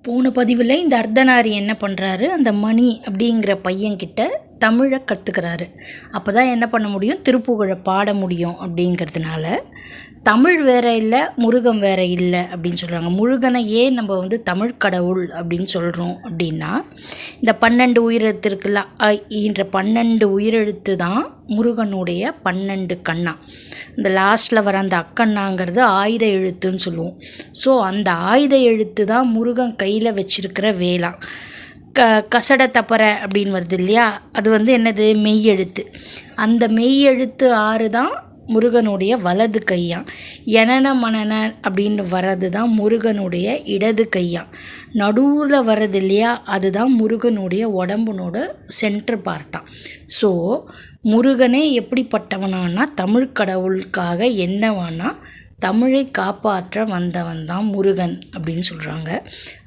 போன பதிவில் இந்த அர்த்தநாரி என்ன பண்ணுறாரு, அந்த மணி அப்படிங்கிற பையன்கிட்ட தமிழை கற்றுக்கிறாரு. அப்போ தான் என்ன பண்ண முடியும், திருப்புகழை பாட முடியும். அப்படிங்கிறதுனால தமிழ் வேற இல்லை, முருகன் வேற இல்லை அப்படின்னு சொல்கிறாங்க. முருகனை ஏன் நம்ம தமிழ் கடவுள் அப்படின்னு சொல்கிறோம் அப்படின்னா, இந்த 12 உயிரெழுத்து இருக்குல்ல, என்ற 12 உயிரெழுத்து தான் முருகனுடைய 12 கண்ணா. இந்த லாஸ்ட்டில் வர அந்த அக்கண்ணாங்கிறது ஆயுத எழுத்துன்னு சொல்லுவோம். ஸோ அந்த ஆயுத எழுத்து தான் முருகன் கையில் வச்சிருக்கிற வேலா. கசட தப்பறை அப்படின்னு வருது இல்லையா, அது என்னது, மெய் எழுத்து. அந்த மெய் எழுத்து 6 தான் முருகனுடைய வலது கையான். எனன மனன அப்படின்னு வர்றது தான் முருகனுடைய இடது கையான். நடுவில் வர்றது இல்லையா, அதுதான் முருகனுடைய உடம்புனோட சென்டர் பார்ட்டான். ஸோ முருகனே எப்படிப்பட்டவனானா, தமிழ் கடவுளுக்காக என்னவானா தமிழை காப்பாற்ற வந்தவன் தான் முருகன் அப்படின்னு சொல்கிறாங்க.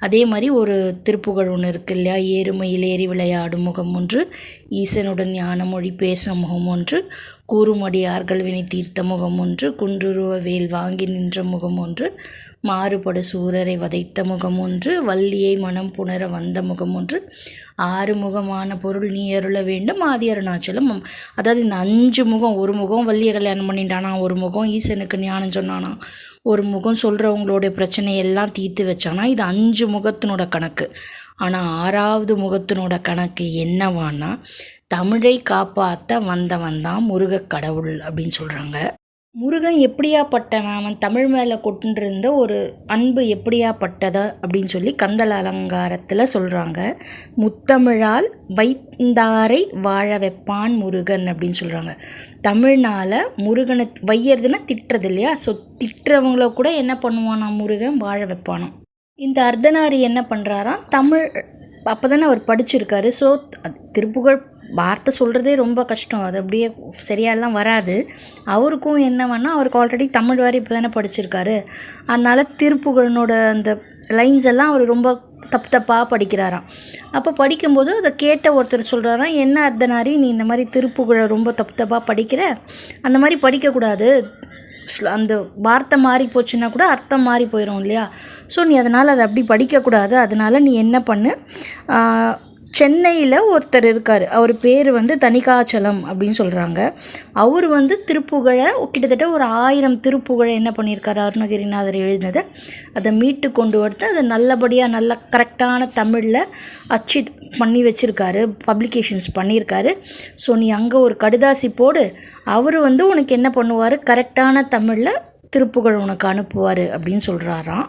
அதே மாதிரி ஒரு திருப்புகழ் ஒன்று இருக்கு இல்லையா, ஏறுமையில் ஏறி விளையாடும் முகம் ஒன்று, ஈசனுடன் ஞான மொழி பேசும் முகம் ஒன்று, கூறுமடியார்கள் வினை தீர்த்த முகம் ஒன்று, குன்றுருவ வேல் வாங்கி நின்ற முகம் ஒன்று, மாறுபடு சூரரை வதைத்த முகம் ஒன்று, வள்ளியை மனம் புணர வந்த முகம் ஒன்று, 6 முகமான பொருள் நீ அருள வேண்டும் ஆதி அருணாச்சலம். அதாவது இந்த 5 முகம், ஒரு முகம் வள்ளியை கல்யாணம் பண்ணிட்டானா, ஒரு முகம் ஈசனுக்கு ஞானம் சொன்னானா, ஒரு முகம் சொல்கிறவங்களுடைய பிரச்சனையெல்லாம் தீர்த்து வச்சானா. இது 5 முகத்தினோட கணக்கு. ஆனால் 6வது முகத்தினோட கணக்கு என்னவானா, தமிழை காப்பாற்ற வந்தவன் தான் முருக கடவுள் அப்படின்னு சொல்கிறாங்க. முருகன் எப்படியாப்பட்டவன், அவன் தமிழ் மேலே கொண்டிருந்த ஒரு அன்பு எப்படியாப்பட்டதா அப்படின்னு சொல்லி கந்தல் அலங்காரத்தில் சொல்கிறாங்க. முத்தமிழால் வைந்தாரை வாழ வைப்பான் முருகன் அப்படின்னு சொல்கிறாங்க. தமிழ்னால் முருகனை வையறதுன்னா திட்டுறது இல்லையா, ஸோ திட்டுறவங்கள கூட என்ன பண்ணுவானா முருகன், வாழ வைப்பானோ. இந்த அர்த்தநாரி என்ன பண்ணுறாராம், தமிழ் அப்போ தானே அவர் படிச்சிருக்காரு. ஸோ திருப்புகழ் வார்த்தை சொல்கிறதே ரொம்ப கஷ்டம், அது அப்படியே சரியாலாம் வராது. அவருக்கும் என்னவன்னா, அவருக்கு ஆல்ரெடி தமிழ் வாரி இப்போ தானே படிச்சிருக்காரு. அதனால் திருப்புகழனோட அந்த லைன்ஸ் எல்லாம் அவர் ரொம்ப தப்பாக படிக்கிறாராம். அப்போ படிக்கும்போது அதை கேட்ட ஒருத்தர் சொல்கிறாராம், என்ன அர்த்தநாரி நீ இந்த மாதிரி திருப்புகழை ரொம்ப தப்பாக படிக்கிற, அந்த மாதிரி படிக்கக்கூடாது, அந்த வார்த்தை மாறி போச்சுன்னா கூட அர்த்தம் மாறி போயிடும் இல்லையா. ஸோ நீ அதனால் அதை அப்படி படிக்கக்கூடாது. அதனால் நீ என்ன பண்ணு, சென்னையில் ஒருத்தர் இருக்கார், அவர் பேர் தணிகாச்சலம் அப்படின்னு சொல்கிறாங்க. அவர் திருப்புகழை கிட்டத்தட்ட ஒரு 1000 திருப்புகழை என்ன பண்ணியிருக்காரு, அருணகிரிநாதர் எழுதினதை அதை மீட்டு கொண்டு வந்து அதை நல்லபடியாக நல்ல கரெக்டான தமிழில் அச்சு பண்ணி வச்சுருக்காரு, பப்ளிகேஷன்ஸ் பண்ணியிருக்காரு. ஸோ நீ அங்கே ஒரு கடுதாசி போடு, அவர் உனக்கு என்ன பண்ணுவார், கரெக்டான தமிழில் திருப்புகழ் உனக்கு அனுப்புவார் அப்படின்னு சொல்கிறாராம்.